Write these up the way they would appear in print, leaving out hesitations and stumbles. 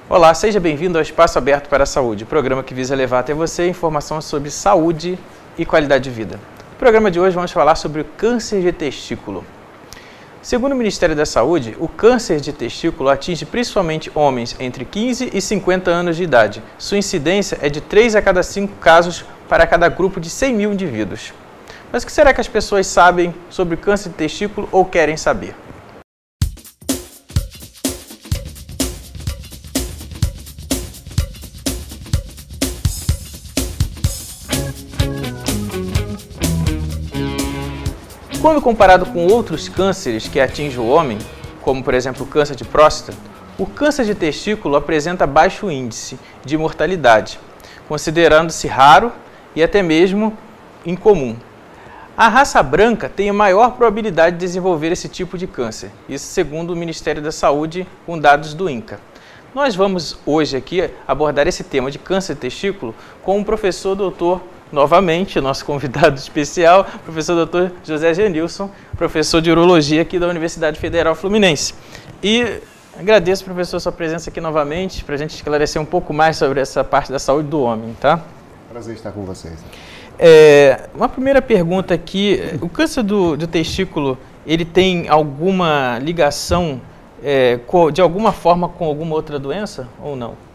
Olá, seja bem-vindo ao Espaço Aberto para a Saúde, programa que visa levar até você informações sobre saúde e qualidade de vida. No programa de hoje vamos falar sobre o câncer de testículo. Segundo o Ministério da Saúde, o câncer de testículo atinge principalmente homens entre 15 e 50 anos de idade. Sua incidência é de 3 a cada 5 casos para cada grupo de 100 mil indivíduos. Mas o que será que as pessoas sabem sobre o câncer de testículo ou querem saber? Quando comparado com outros cânceres que atingem o homem, como por exemplo o câncer de próstata, o câncer de testículo apresenta baixo índice de mortalidade, considerando-se raro e até mesmo incomum. A raça branca tem a maior probabilidade de desenvolver esse tipo de câncer, isso segundo o Ministério da Saúde com dados do INCA. Nós vamos hoje aqui abordar esse tema de câncer de testículo com o professor doutor, novamente, nosso convidado especial, professor Dr. José Genilson, professor de urologia aqui da Universidade Federal Fluminense. E agradeço, professor, sua presença aqui novamente, para a gente esclarecer um pouco mais sobre essa parte da saúde do homem, tá? Prazer estar com vocês. Uma primeira pergunta aqui, o câncer do testículo, ele tem alguma ligação, de alguma forma, com alguma outra doença ou não?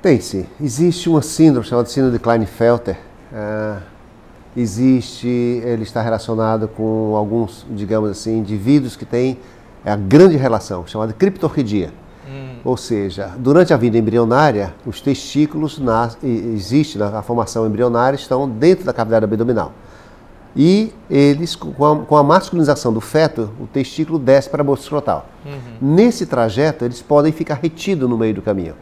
Tem sim. Existe uma síndrome chamada síndrome de Klinefelter. Ele está relacionado com alguns, digamos assim, indivíduos que têm a grande relação, chamada criptorquidia. Ou seja, durante a vida embrionária, os testículos, existe a formação embrionária, estão dentro da cavidade abdominal. E eles, com a masculinização do feto, o testículo desce para a bolsa escrotal. Nesse trajeto, eles podem ficar retidos no meio do caminho.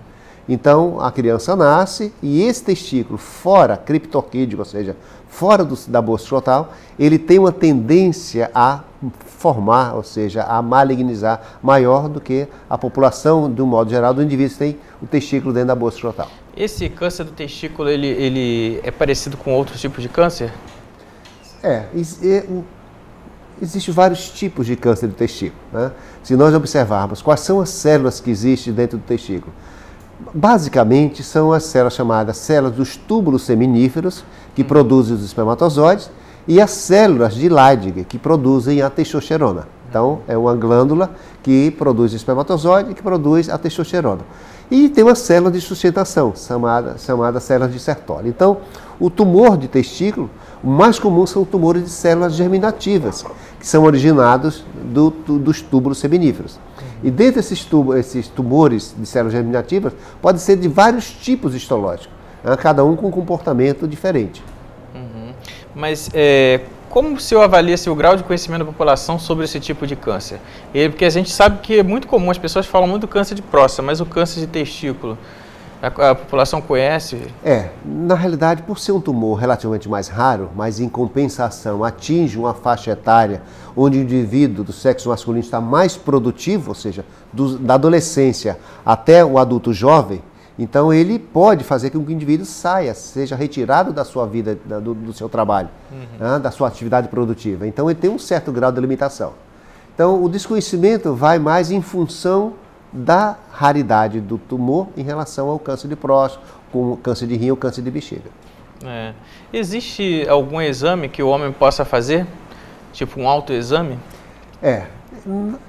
Então, a criança nasce e esse testículo fora, criptorquídeo, ou seja, fora da bolsa escrotal, ele tem uma tendência a formar, ou seja, a malignizar maior do que a população, de um modo geral, do indivíduo que tem o testículo dentro da bolsa escrotal. Esse câncer do testículo, ele é parecido com outros tipos de câncer? Existem vários tipos de câncer do testículo, né? Se nós observarmos quais são as células que existem dentro do testículo, basicamente são as células chamadas células dos túbulos seminíferos, que produzem os espermatozoides, e as células de Leydig, que produzem a testosterona. Então, é uma glândula que produz espermatozoide e que produz a testosterona. E tem uma célula de sustentação, chamada célula de Sertoli. Então, o tumor de testículo, o mais comum são tumores de células germinativas, que são originados dos túbulos seminíferos. E dentro desses tumores de células germinativas, pode ser de vários tipos histológicos, né? Cada um com um comportamento diferente. Mas como o senhor avalia o grau de conhecimento da população sobre esse tipo de câncer? Porque a gente sabe que é muito comum, as pessoas falam muito do câncer de próstata, mas o câncer de testículo, a população conhece? Na realidade, por ser um tumor relativamente mais raro, mas em compensação atinge uma faixa etária onde o indivíduo do sexo masculino está mais produtivo, ou seja, da adolescência até o adulto jovem, então ele pode fazer com que o indivíduo seja retirado da sua vida, do seu trabalho, né, da sua atividade produtiva. Então ele tem um certo grau de limitação. Então o desconhecimento vai mais em função da raridade do tumor em relação ao câncer de próstata, como câncer de rim ou câncer de bexiga. Existe algum exame que o homem possa fazer? Tipo um autoexame?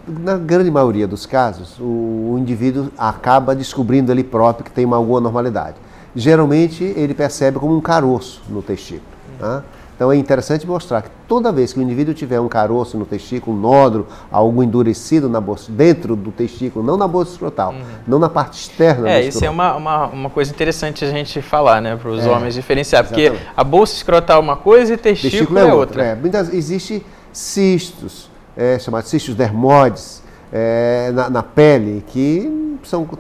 Na grande maioria dos casos, o indivíduo acaba descobrindo ele próprio que tem alguma anormalidade. Geralmente ele percebe como um caroço no testículo, né? Então é interessante mostrar que toda vez que o indivíduo tiver um caroço no testículo, um nódulo, algo endurecido na bolsa, dentro do testículo, não na bolsa escrotal, não na parte externa. Isso é uma coisa interessante a gente falar, né, para os homens diferenciar, porque exatamente. A bolsa escrotal é uma coisa e testículo é outra. Existem cistos, chamados cistos dermoides, na pele, que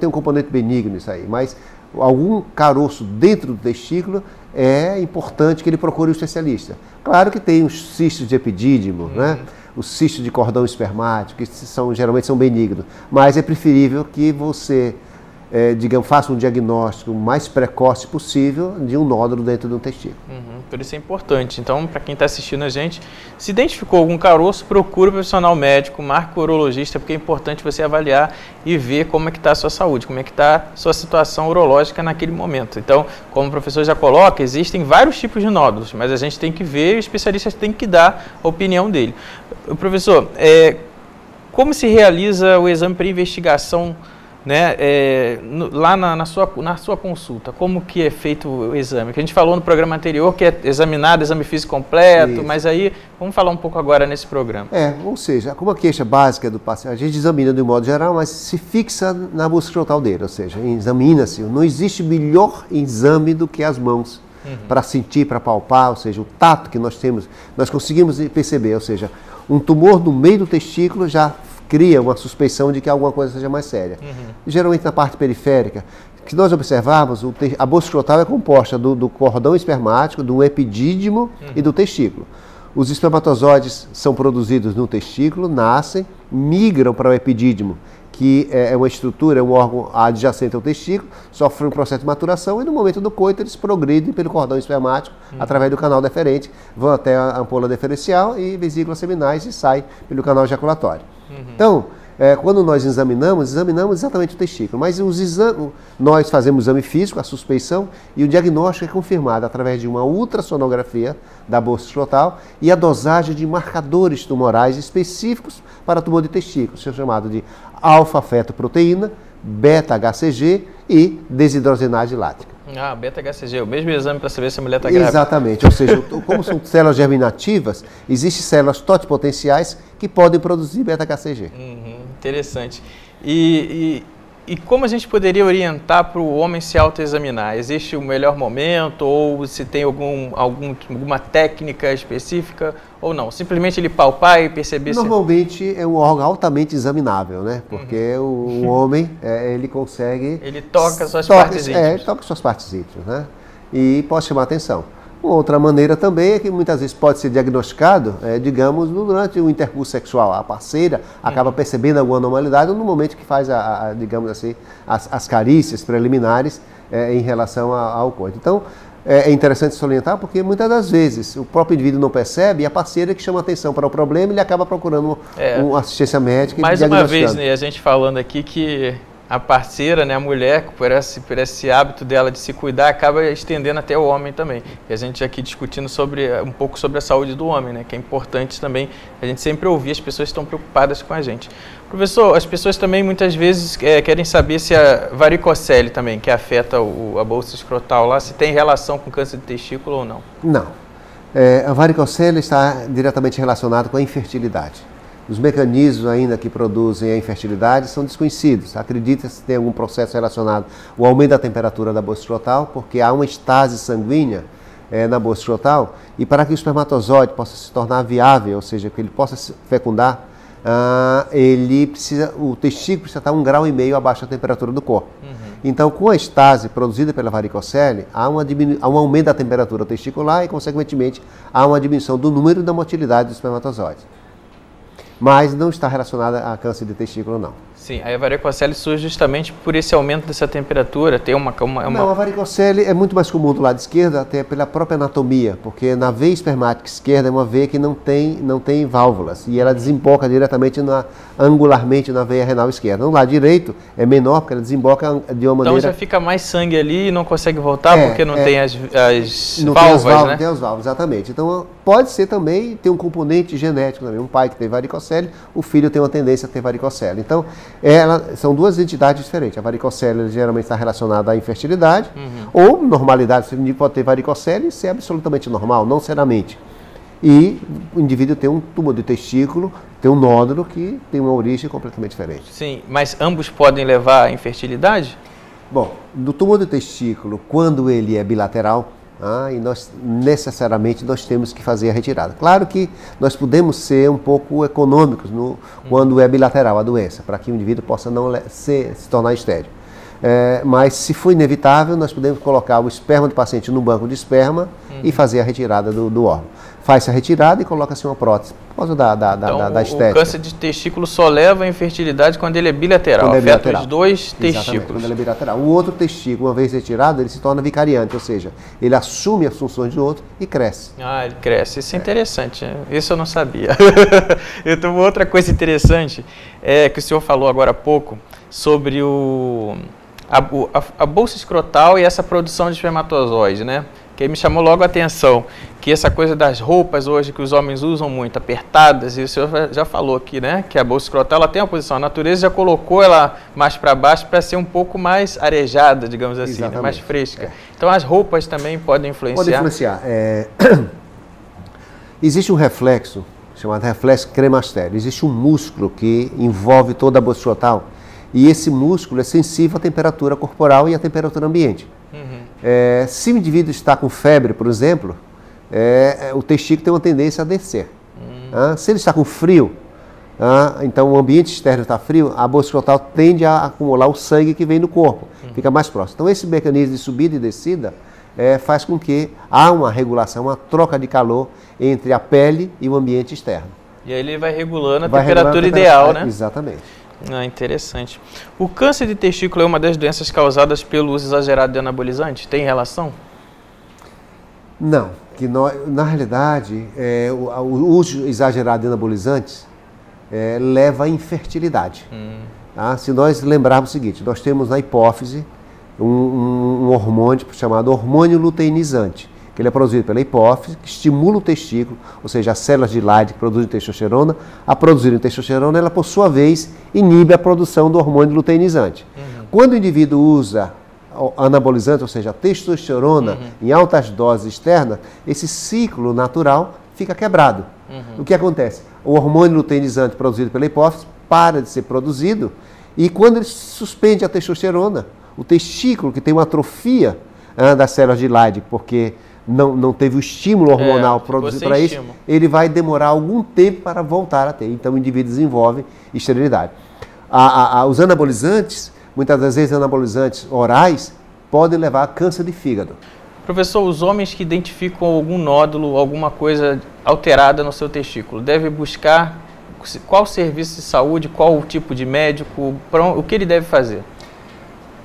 tem um componente benigno isso aí, mas algum caroço dentro do testículo, é importante que ele procure um especialista. Claro que tem os cistos de epidídimo, né? Os cistos de cordão espermático, que geralmente são benignos, mas é preferível que você digamos, faça um diagnóstico mais precoce possível de um nódulo dentro do testículo. Por isso é importante. Então, para quem está assistindo a gente, se identificou algum caroço, procure um profissional médico, marque o urologista, porque é importante você avaliar e ver como é que está a sua saúde, como é que está a sua situação urológica naquele momento. Então, como o professor já coloca, existem vários tipos de nódulos, mas a gente tem que ver e o especialista tem que dar a opinião dele. Professor, como se realiza o exame para investigação, né, lá na sua consulta? Como que é feito o exame? Que a gente falou no programa anterior que é examinado, exame físico completo, isso. Mas aí vamos falar um pouco agora nesse programa. Ou seja, como a queixa básica do paciente, a gente examina de um modo geral, mas se fixa na bolsa escrotal dele, ou seja, examina-se. Não existe melhor exame do que as mãos, para sentir, para palpar, ou seja, o tato que nós temos, nós conseguimos perceber, ou seja, um tumor no meio do testículo já cria uma suspeição de que alguma coisa seja mais séria. Geralmente na parte periférica, que nós observarmos, a bolsa escrotal é composta do cordão espermático, do epidídimo e do testículo. Os espermatozoides são produzidos no testículo, nascem, migram para o epidídimo, que é uma estrutura, é um órgão adjacente ao testículo, sofre um processo de maturação e no momento do coito eles progridem pelo cordão espermático através do canal deferente, vão até a ampola deferencial e vesículas seminais e saem pelo canal ejaculatório. Então, quando nós examinamos exatamente o testículo, mas nós fazemos o exame físico, a suspeição, e o diagnóstico é confirmado através de uma ultrassonografia da bolsa escrotal e a dosagem de marcadores tumorais específicos para tumor de testículo, chamado de alfa-fetoproteína, beta-HCG e desidrogenase lática. Beta-HCG, o mesmo exame para saber se a mulher está grávida. Exatamente, ou seja, como são células germinativas, existem células totipotenciais que podem produzir beta-HCG. Interessante. E como a gente poderia orientar para o homem se autoexaminar? Existe o melhor momento ou se tem alguma técnica específica ou não? Simplesmente ele palpar e perceber Normalmente é um órgão altamente examinável, né? Porque o homem, ele consegue... Ele toca suas partes íntimas. Ele toca suas partes íntimas, né? E pode chamar atenção. Outra maneira também é que muitas vezes pode ser diagnosticado, digamos, durante o intercurso sexual. A parceira acaba percebendo alguma anormalidade no momento que faz, digamos assim, as carícias preliminares em relação ao coito. Então, é interessante salientar porque muitas das vezes o próprio indivíduo não percebe e a parceira que chama atenção para o problema ele acaba procurando uma assistência médica. Mais uma vez, né, a gente falando aqui que a parceira, né, a mulher, por esse hábito dela de se cuidar, acaba estendendo até o homem também. E a gente aqui discutindo um pouco sobre a saúde do homem, né, que é importante também a gente sempre ouvir, as pessoas estão preocupadas com a gente. Professor, as pessoas também muitas vezes querem saber se a varicocele também, que afeta a bolsa escrotal lá, se tem relação com câncer de testículo ou não. Não. A varicocele está diretamente relacionada com a infertilidade. Os mecanismos ainda que produzem a infertilidade são desconhecidos. Acredita-se que tem algum processo relacionado ao aumento da temperatura da bolsa escrotal, porque há uma estase sanguínea na bolsa escrotal, e para que o espermatozoide possa se tornar viável, ou seja, que ele possa se fecundar, o testículo precisa estar 1,5 graus abaixo da temperatura do corpo. Então, com a estase produzida pela varicocele, há um aumento da temperatura testicular e, consequentemente, há uma diminuição do número e da motilidade dos espermatozoides. Mas não está relacionada a câncer de testículo, não. Sim, a varicocele surge justamente por esse aumento dessa temperatura, Não, a varicocele é muito mais comum do lado esquerdo, até pela própria anatomia, porque na veia espermática esquerda é uma veia que não tem válvulas, e ela desemboca diretamente angularmente na veia renal esquerda. No lado direito é menor, porque ela desemboca de uma maneira... Então já fica mais sangue ali e não consegue voltar, porque não tem as não válvulas, né? Não tem as válvulas, exatamente. Então pode ser também, ter um componente genético também. Um pai que tem varicocele, o filho tem uma tendência a ter varicocele. Então, são duas entidades diferentes. A varicocele geralmente está relacionada à infertilidade, ou normalidade. O indivíduo pode ter varicocele e ser absolutamente normal, não seriamente. E o indivíduo tem um tumor de testículo, tem um nódulo que tem uma origem completamente diferente. Sim, mas ambos podem levar à infertilidade? Bom, do tumor de testículo, quando ele é bilateral, e necessariamente nós temos que fazer a retirada. Claro que nós podemos ser um pouco econômicos quando é bilateral a doença, para que o indivíduo possa não se tornar estéril. Mas se for inevitável, nós podemos colocar o esperma do paciente no banco de esperma e fazer a retirada do órgão. Faz-se a retirada e coloca-se uma prótese por causa Então, da estética. o câncer de testículo só leva à infertilidade quando ele é bilateral, Quando é afeta bilateral. os dois Exatamente, testículos. quando ele é bilateral. O outro testículo, uma vez retirado, ele se torna vicariante, ou seja, ele assume as funções do outro e cresce. Ah, ele cresce. Isso é interessante. Isso eu não sabia. Então, outra coisa interessante é que o senhor falou agora há pouco sobre a bolsa escrotal e essa produção de espermatozoide, né? Que aí me chamou logo a atenção, que essa coisa das roupas hoje que os homens usam muito, apertadas, e o senhor já falou aqui, né? Que a bolsa escrotal ela tem uma posição, a natureza já colocou ela mais para baixo para ser um pouco mais arejada, digamos assim, né? Mais fresca. Então as roupas também podem influenciar? Pode influenciar. Existe um reflexo, chamado reflexo cremastério. Existe um músculo que envolve toda a bolsa escrotal, e esse músculo é sensível à temperatura corporal e à temperatura ambiente. Se o indivíduo está com febre, por exemplo, o testículo tem uma tendência a descer. Se ele está com frio, então o ambiente externo está frio, a bolsa escrotal tende a acumular o sangue que vem do corpo, fica mais próximo. Então esse mecanismo de subida e descida faz com que há uma regulação, uma troca de calor entre a pele e o ambiente externo. E aí ele vai regulando a temperatura ideal, né? Exatamente. Interessante. O câncer de testículo é uma das doenças causadas pelo uso exagerado de anabolizante? Tem relação? Não, na realidade, o uso exagerado de anabolizantes leva à infertilidade. Se nós lembrarmos o seguinte, nós temos na hipófise um hormônio chamado hormônio luteinizante, que ele é produzido pela hipófise, que estimula o testículo, ou seja, as células de Leydig que produzem testosterona, a produzirem testosterona, ela por sua vez inibe a produção do hormônio luteinizante. Quando o indivíduo usa anabolizante, ou seja, testosterona em altas doses externas, esse ciclo natural fica quebrado. O que acontece? O hormônio luteinizante produzido pela hipófise para de ser produzido, e quando ele suspende a testosterona, o testículo que tem uma atrofia das células de Leydig, porque não teve o estímulo hormonal produzido para isso, ele vai demorar algum tempo para voltar a ter. Então o indivíduo desenvolve esterilidade. Os anabolizantes, muitas das vezes anabolizantes orais, podem levar a câncer de fígado. Professor, os homens que identificam algum nódulo, alguma coisa alterada no seu testículo, devem buscar qual serviço de saúde, qual tipo de médico, o que ele deve fazer?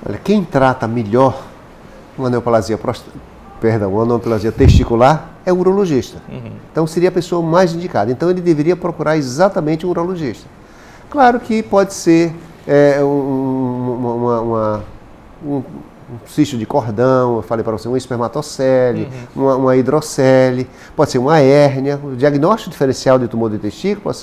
Olha, quem trata melhor uma neoplasia testicular é o urologista. Então seria a pessoa mais indicada. Então ele deveria procurar exatamente um urologista. Claro que pode ser um cisto de cordão, eu falei para você, um espermatocele, uma hidrocele, pode ser uma hérnia. O diagnóstico diferencial de tumor de testículo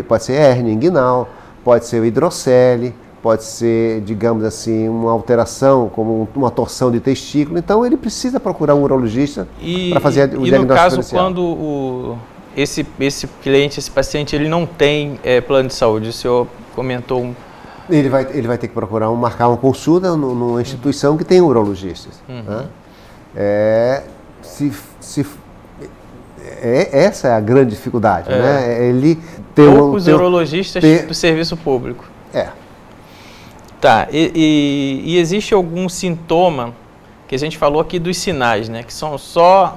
pode ser hérnia inguinal, pode ser o hidrocele, pode ser, digamos assim, uma alteração, como uma torção de testículo. Então, ele precisa procurar um urologista para fazer o diagnóstico diferencial. E no caso, quando esse cliente, esse paciente, ele não tem plano de saúde, o senhor comentou Ele vai ter que marcar uma consulta numa instituição que tem urologistas. Essa é a grande dificuldade, né? Ele poucos urologistas do serviço público. Tá, e existe algum sintoma, que a gente falou aqui dos sinais, né? Que são só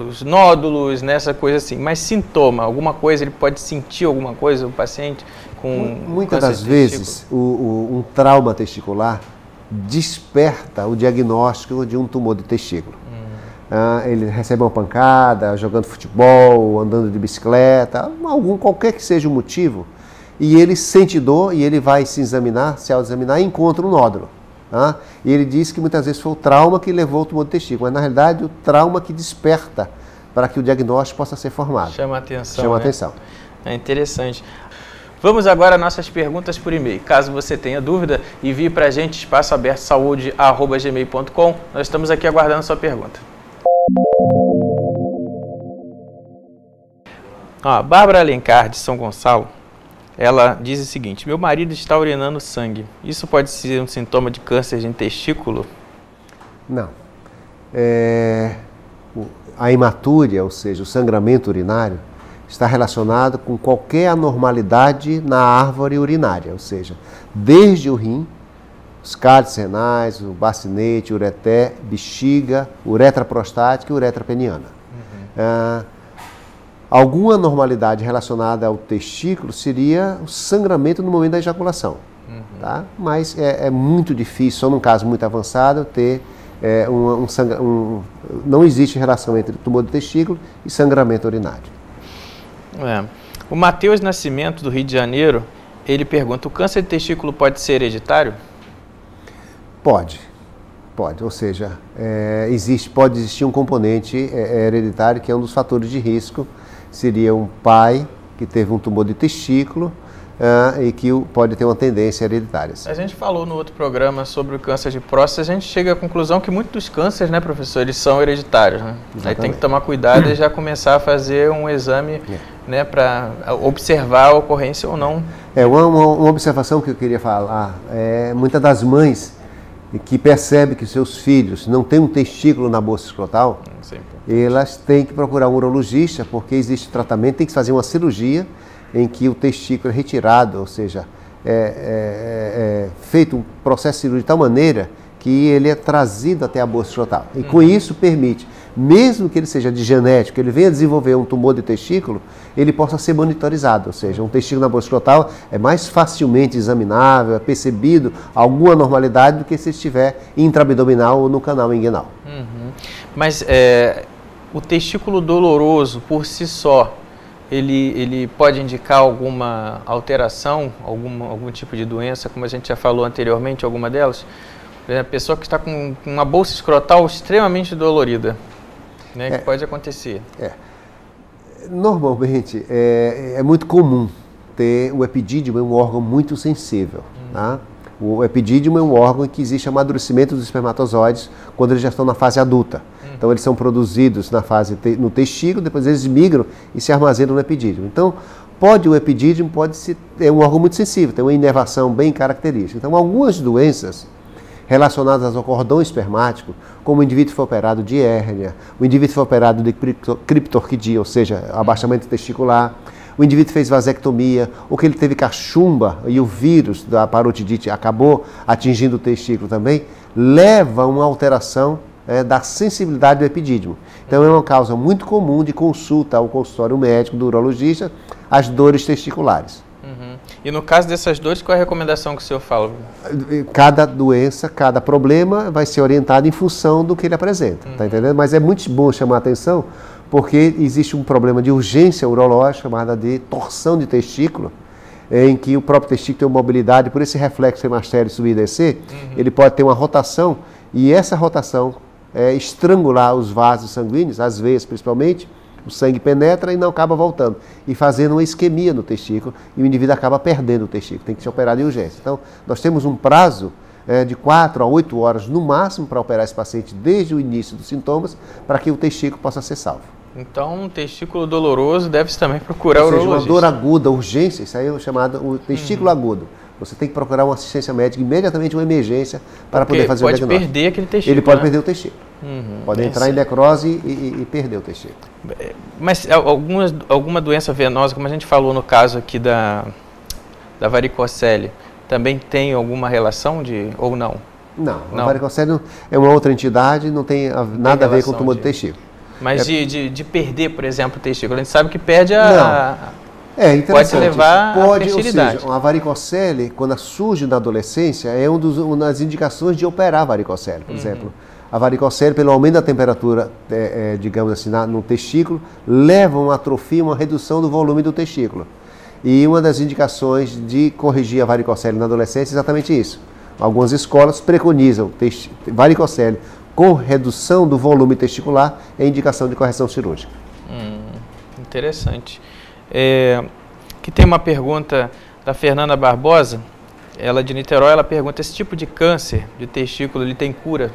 os nódulos, né? Essa coisa assim, mas sintoma, alguma coisa, ele pode sentir alguma coisa, o paciente com muitas das vezes, um trauma testicular desperta o diagnóstico de um tumor de testículo. Ele recebe uma pancada, jogando futebol, andando de bicicleta, qualquer que seja o motivo, e ele sente dor e ele vai se autoexaminar e encontra um nódulo. E ele diz que muitas vezes foi o trauma que levou ao tumor do testículo, mas na realidade o trauma que desperta para que o diagnóstico possa ser formado. Chama atenção. Chama atenção. É interessante. Vamos agora às nossas perguntas por e-mail. Caso você tenha dúvida, envie para a gente espaçoabertosaude@gmail.com. Nós estamos aqui aguardando a sua pergunta. Bárbara Alencar, de São Gonçalo, ela diz o seguinte: meu marido está urinando sangue. Isso pode ser um sintoma de câncer de testículo? Não. A hematúria, ou seja, o sangramento urinário, está relacionado com qualquer anormalidade na árvore urinária, ou seja, desde o rim, os cálices renais, o bacinete, o ureter, bexiga, uretra prostática e uretra peniana. Alguma anormalidade relacionada ao testículo seria o sangramento no momento da ejaculação. Tá? Mas é muito difícil, só num caso muito avançado, ter não existe relação entre tumor do testículo e sangramento urinário. O Matheus Nascimento, do Rio de Janeiro, ele pergunta, o câncer de testículo pode ser hereditário? Pode, ou seja, pode existir um componente hereditário que é um dos fatores de risco, seria um pai que teve um tumor de testículo, e que pode ter uma tendência hereditária. A gente falou no outro programa sobre o câncer de próstata, a gente chega à conclusão que muitos dos cânceres, né, professor, eles são hereditários, né? Aí tem que tomar cuidado e já começar a fazer um exame, né, para observar a ocorrência ou não. Uma observação que eu queria falar, muitas das mães que percebem que seus filhos não têm um testículo na bolsa escrotal, elas têm que procurar um urologista, porque existe tratamento, tem que fazer uma cirurgia em que o testículo é retirado, ou seja, feito um processo cirúrgico de tal maneira que ele é trazido até a bolsa escrotal. E com isso permite, mesmo que ele seja de genético, ele venha desenvolver um tumor de testículo, ele possa ser monitorizado, ou seja, um testículo na bolsa escrotal é mais facilmente examinável, é percebido alguma anormalidade do que se estiver intraabdominal ou no canal inguinal. Mas o testículo doloroso por si só, ele pode indicar alguma alteração, algum tipo de doença, como a gente já falou anteriormente, alguma delas? A pessoa que está com uma bolsa escrotal extremamente dolorida, né, que pode acontecer. Normalmente, é muito comum ter o epidídimo, é um órgão muito sensível. Tá? O epidídimo é um órgão em que existe amadurecimento dos espermatozoides quando eles já estão na fase adulta. Então, eles são produzidos no testículo, depois eles migram e se armazenam no epidídimo. Então, o epidídimo pode ser um órgão muito sensível, tem uma inervação bem característica. Então, algumas doenças relacionadas ao cordão espermático, como o indivíduo foi operado de hérnia, o indivíduo foi operado de criptorquidia, ou seja, abaixamento testicular, o indivíduo fez vasectomia, ou que ele teve cachumba e o vírus da parotidite acabou atingindo o testículo também, leva a uma alteração da sensibilidade do epidídimo. Então é uma causa muito comum de consulta ao consultório médico do urologista, as dores testiculares. E no caso dessas dores, qual é a recomendação que o senhor fala? Cada doença, cada problema vai ser orientado em função do que ele apresenta, tá entendendo? Mas é muito bom chamar a atenção, porque existe um problema de urgência urológica, chamada de torção de testículo, em que o próprio testículo tem uma mobilidade, por esse reflexo hemastério subir e descer, ele pode ter uma rotação, e essa rotação estrangular os vasos sanguíneos, as veias principalmente, o sangue penetra e não acaba voltando, e fazendo uma isquemia no testículo, e o indivíduo acaba perdendo o testículo, tem que ser operado em urgência. Então, nós temos um prazo de 4 a 8 horas no máximo para operar esse paciente desde o início dos sintomas, para que o testículo possa ser salvo. Então, um testículo doloroso deve-se também procurar o urologista. Uma dor aguda, urgência, isso aí é chamado o testículo agudo. Você tem que procurar uma assistência médica imediatamente, uma emergência, para poder fazer o diagnóstico. Pode perder aquele testículo. Ele pode perder o testículo. Pode entrar em necrose e perder o testículo. Mas alguma doença venosa, como a gente falou no caso aqui da varicocele, também tem alguma relação ou não? Não, a varicocele é uma outra entidade, não tem nada a ver com o tumor do testículo. Mas de perder, por exemplo, o testículo, a gente sabe que perde pode levar à fertilidade. Ou seja, a varicocele, quando surge na adolescência, é uma das indicações de operar a varicocele. Por exemplo, a varicocele, pelo aumento da temperatura, digamos assim, no testículo, leva a uma atrofia, uma redução do volume do testículo. E uma das indicações de corrigir a varicocele na adolescência é exatamente isso. Algumas escolas preconizam varicocele com redução do volume testicular é indicação de correção cirúrgica. Interessante. Aqui tem uma pergunta da Fernanda Barbosa, ela de Niterói, ela pergunta, esse tipo de câncer de testículo, ele tem cura?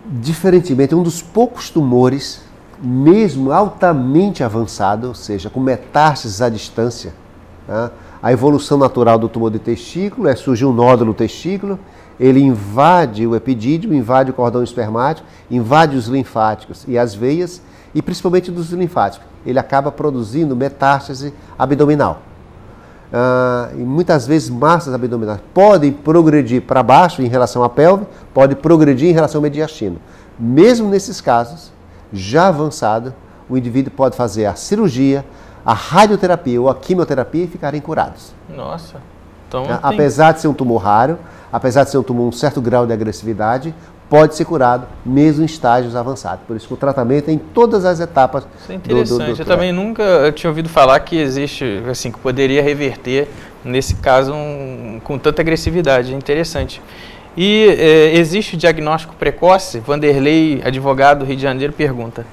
Diferentemente, um dos poucos tumores, mesmo altamente avançado, ou seja, com metástases à distância, tá? A evolução natural do tumor de testículo surgir um nódulo no testículo, ele invade o epidídimo, invade o cordão espermático, invade os linfáticos e as veias, e principalmente dos linfáticos. Ele acaba produzindo metástase abdominal. E muitas vezes massas abdominais podem progredir para baixo em relação à pelve, pode progredir em relação ao mediastino. Mesmo nesses casos, já avançado, o indivíduo pode fazer a cirurgia, a radioterapia ou a quimioterapia e ficarem curados. Nossa. Então, apesar de ser um tumor raro, apesar de ser um tumor com um certo grau de agressividade, pode ser curado mesmo em estágios avançados. Por isso que o tratamento é em todas as etapas. Isso é interessante. Eu também nunca tinha ouvido falar que existe, assim, que poderia reverter, nesse caso, com tanta agressividade. É interessante. E existe diagnóstico precoce? Vanderlei, advogado do Rio de Janeiro, pergunta.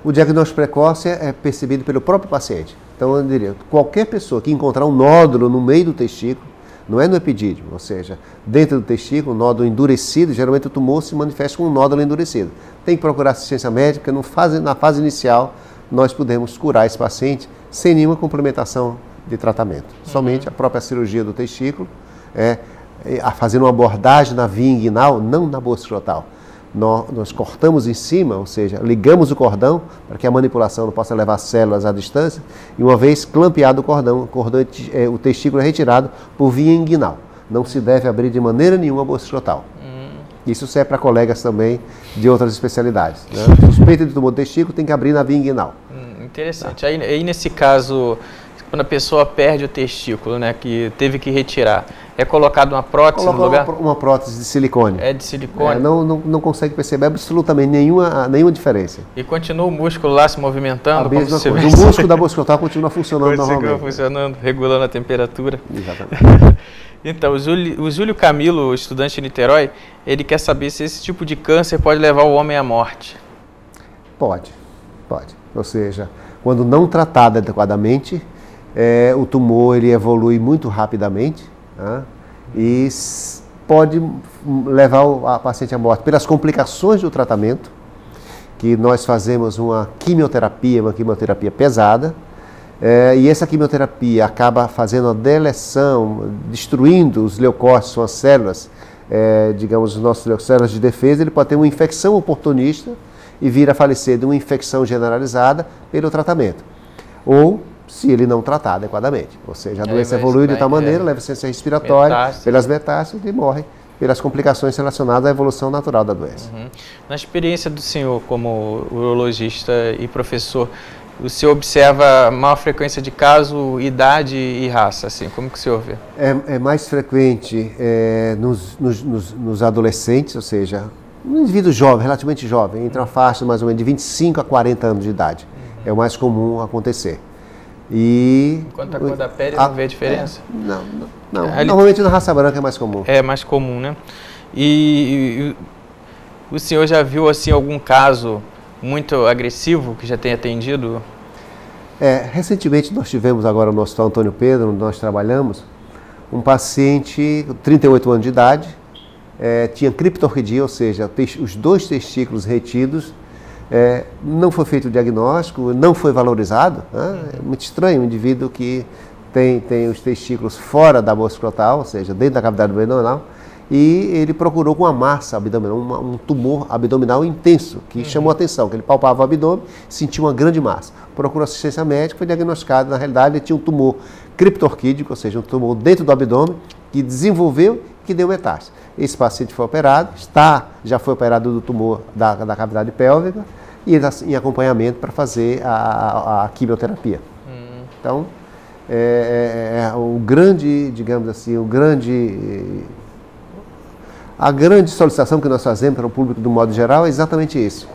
O diagnóstico precoce é percebido pelo próprio paciente. Então, eu diria, qualquer pessoa que encontrar um nódulo no meio do testículo, não é no epidídimo, ou seja, dentro do testículo, um nódulo endurecido, geralmente o tumor se manifesta com um nódulo endurecido. Tem que procurar assistência médica, na fase inicial nós podemos curar esse paciente sem nenhuma complementação de tratamento. Somente a própria cirurgia do testículo, fazendo uma abordagem na via inguinal, não na bolsa escrotal. Nós cortamos em cima, ou seja, ligamos o cordão para que a manipulação não possa levar células à distância e uma vez clampeado o cordão, o testículo é retirado por via inguinal. Não se deve abrir de maneira nenhuma a bolsa escrotal. Isso serve para colegas também de outras especialidades. Né? Suspeita de tumor do testículo tem que abrir na via inguinal. Interessante. Tá. Aí nesse caso, quando a pessoa perde o testículo, né, que teve que retirar, é colocado uma prótese no lugar? Uma prótese de silicone. É de silicone? Não consegue perceber absolutamente nenhuma diferença. E continua o músculo lá se movimentando? A mesma coisa. O músculo da bolsa escrotal continua funcionando normalmente. Continua funcionando, regulando a temperatura. Exatamente. Então, o Júlio Camilo, estudante de Niterói, ele quer saber se esse tipo de câncer pode levar o homem à morte. Pode. Ou seja, quando não tratado adequadamente, o tumor ele evolui muito rapidamente, né? E pode levar a paciente à morte pelas complicações do tratamento, que nós fazemos uma quimioterapia pesada, e essa quimioterapia acaba fazendo a deleção, destruindo os leucócitos, são as células, digamos, as nossas células de defesa. Ele pode ter uma infecção oportunista e vir a falecer de uma infecção generalizada pelo tratamento. Ou se ele não tratar adequadamente. Ou seja, a doença evolui de tal maneira, leva ciência respiratória, pelas metástases e morre pelas complicações relacionadas à evolução natural da doença. Na experiência do senhor como urologista e professor, o senhor observa maior frequência de caso, idade e raça, assim, como que o senhor vê? É mais frequente nos adolescentes, ou seja, um indivíduo jovem, relativamente jovem, entre uma faixa mais ou menos de 25 a 40 anos de idade. É o mais comum acontecer. Quanto à cor da pele, não vê a diferença? Não. Normalmente na raça branca é mais comum. É mais comum, né? E o senhor já viu assim algum caso muito agressivo que já tenha atendido? Recentemente nós tivemos agora no Hospital Antônio Pedro, onde nós trabalhamos, um paciente com 38 anos de idade, tinha criptorquidia, ou seja, os 2 testículos retidos. Não foi feito o diagnóstico, não foi valorizado. Né? É muito estranho um indivíduo que tem os testículos fora da bolsa escrotal, ou seja, dentro da cavidade abdominal, e ele procurou com uma massa abdominal, um tumor abdominal intenso, que chamou a atenção, que ele palpava o abdômen, sentiu uma grande massa. Procurou assistência médica, foi diagnosticado, na realidade ele tinha um tumor criptorquídico, ou seja, um tumor dentro do abdômen, que desenvolveu e que deu metástase. Esse paciente foi operado, já foi operado do tumor da cavidade pélvica e ele está em acompanhamento para fazer a quimioterapia. Então, o grande, digamos assim, a grande solicitação que nós fazemos para o público do modo geral é exatamente isso.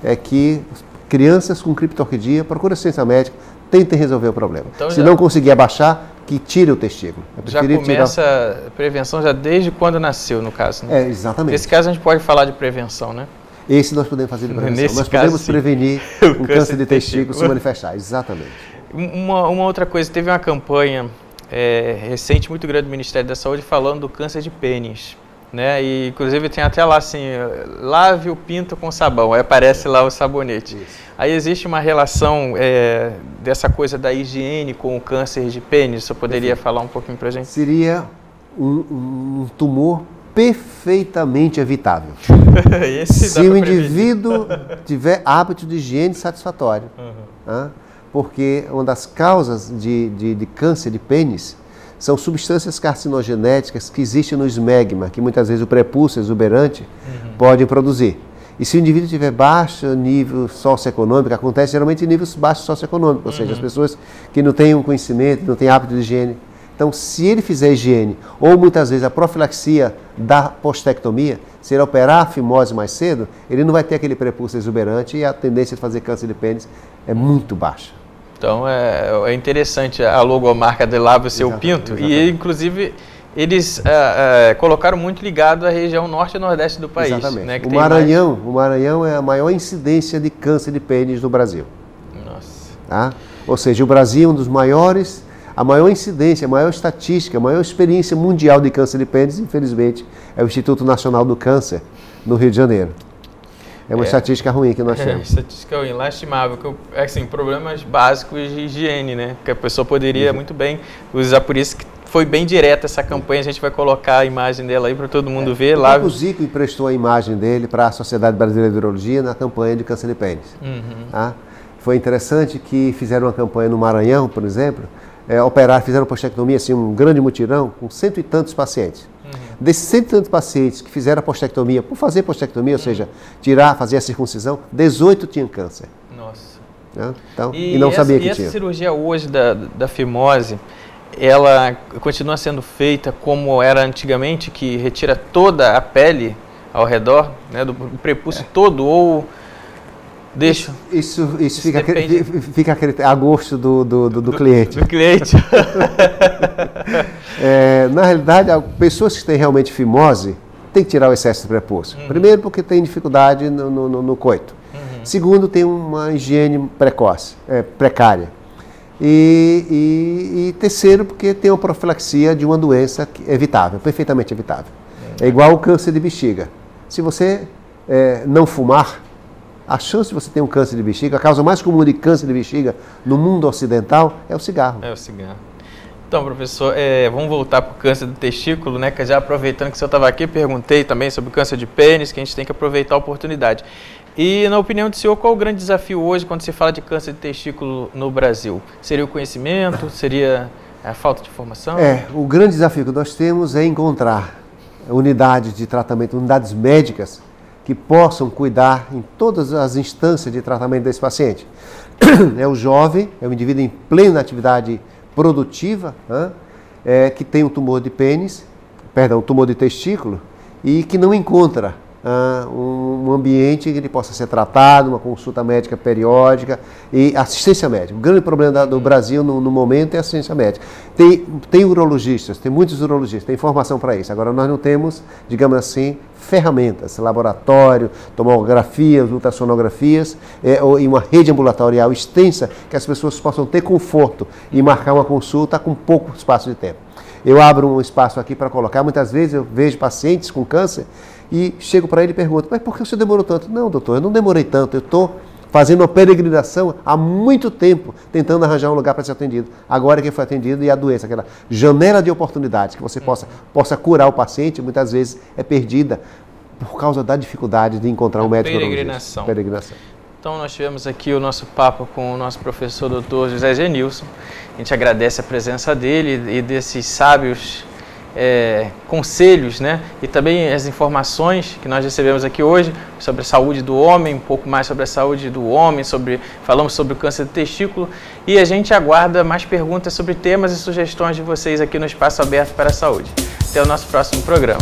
É que crianças com criptorquidia procurem assistência médica, tentem resolver o problema. Então, se não conseguir abaixar, que tire o testículo. Já começa a prevenção já desde quando nasceu, no caso, né? Exatamente. Nesse caso a gente pode falar de prevenção, né? Esse nós podemos fazer de prevenção. Nós podemos prevenir o câncer de testículo se manifestar, exatamente. Uma outra coisa, teve uma campanha recente, muito grande do Ministério da Saúde, falando do câncer de pênis. Né? E inclusive tem até lá assim, lave o pinto com sabão, aí aparece lá o sabonete. Isso. Aí existe uma relação dessa coisa da higiene com o câncer de pênis, você poderia falar um pouquinho pra gente? Seria um tumor perfeitamente evitável. Se o indivíduo tiver hábito de higiene satisfatório. Porque uma das causas de câncer de pênis são substâncias carcinogenéticas que existem no esmegma, que muitas vezes o prepúcio exuberante pode produzir. E se o indivíduo tiver baixo nível socioeconômico, acontece geralmente em níveis baixos socioeconômicos, ou seja, as pessoas que não têm um conhecimento, não têm hábito de higiene. Então, se ele fizer higiene, ou muitas vezes a profilaxia da postectomia, se ele operar a fimose mais cedo, ele não vai ter aquele prepúcio exuberante e a tendência de fazer câncer de pênis é muito baixa. Então, é interessante a logomarca de Lave o Seu Pinto, exatamente. E inclusive eles colocaram muito ligado à região norte e nordeste do país. Exatamente. Né, que o Maranhão é a maior incidência de câncer de pênis no Brasil. Nossa. Tá? Ou seja, o Brasil é um dos maiores, a maior incidência, a maior estatística, a maior experiência mundial de câncer de pênis, infelizmente, é o Instituto Nacional do Câncer, no Rio de Janeiro. É uma estatística ruim que nós temos. Estatística ruim, lastimável. Assim, problemas básicos de higiene, né? Que a pessoa poderia muito bem usar, por isso que foi bem direta essa campanha, a gente vai colocar a imagem dela aí para todo mundo ver. O próprio Zico emprestou a imagem dele para a Sociedade Brasileira de Urologia na campanha de câncer de pênis. Tá? Foi interessante que fizeram uma campanha no Maranhão, por exemplo, fizeram postectomia, assim, um grande mutirão, com 100 e tantos pacientes. Desses 100 e tantos pacientes que fizeram a postectomia, por fazer postectomia, ou seja, fazer a circuncisão, 18 tinham câncer. Nossa. Né? Então, e não sabia que tinha. E essa cirurgia hoje da fimose, ela continua sendo feita como era antigamente, que retira toda a pele ao redor, né, do prepúcio todo, ou deixa? Isso fica a gosto do cliente. Do cliente. Na realidade, pessoas que têm realmente fimose têm que tirar o excesso de prepúcio. Primeiro, porque tem dificuldade no coito. Segundo, tem uma higiene precária. E terceiro, porque tem uma profilaxia de uma doença evitável, perfeitamente evitável. É igual o câncer de bexiga. Se você não fumar, a chance de você ter um câncer de bexiga, a causa mais comum de câncer de bexiga no mundo ocidental é o cigarro. É o cigarro. Então, professor, vamos voltar para o câncer do testículo, né? Que já aproveitando que o senhor estava aqui, perguntei também sobre o câncer de pênis, que a gente tem que aproveitar a oportunidade. E, na opinião do senhor, qual o grande desafio hoje quando se fala de câncer de testículo no Brasil? Seria o conhecimento? Seria a falta de informação? O grande desafio que nós temos é encontrar unidades de tratamento, unidades médicas que possam cuidar em todas as instâncias de tratamento desse paciente. É o jovem, é o indivíduo em plena atividade produtiva, que tem um tumor de pênis, um tumor de testículo, e que não encontra um ambiente em que ele possa ser tratado, uma consulta médica periódica e assistência médica. O grande problema do Brasil no momento é a assistência médica. Tem urologistas, tem muitos urologistas, tem informação para isso. Agora nós não temos, digamos assim, ferramentas, laboratório, tomografias, ultrassonografias e uma rede ambulatorial extensa que as pessoas possam ter conforto e marcar uma consulta com pouco espaço de tempo. Eu abro um espaço aqui para colocar, muitas vezes eu vejo pacientes com câncer e chego para ele e pergunto, mas por que você demorou tanto? Não, doutor, eu não demorei tanto, eu estou fazendo uma peregrinação há muito tempo, tentando arranjar um lugar para ser atendido. Agora que foi atendido e a doença, aquela janela de oportunidades que você possa curar o paciente, muitas vezes é perdida por causa da dificuldade de encontrar um médico urologista. Peregrinação. Então nós tivemos aqui o nosso papo com o nosso professor Dr. José Genilson. A gente agradece a presença dele e desses sábios conselhos, né? E também as informações que nós recebemos aqui hoje sobre a saúde do homem, um pouco mais sobre a saúde do homem, falamos sobre o câncer do testículo, e a gente aguarda mais perguntas sobre temas e sugestões de vocês aqui no Espaço Aberto para a Saúde. Até o nosso próximo programa.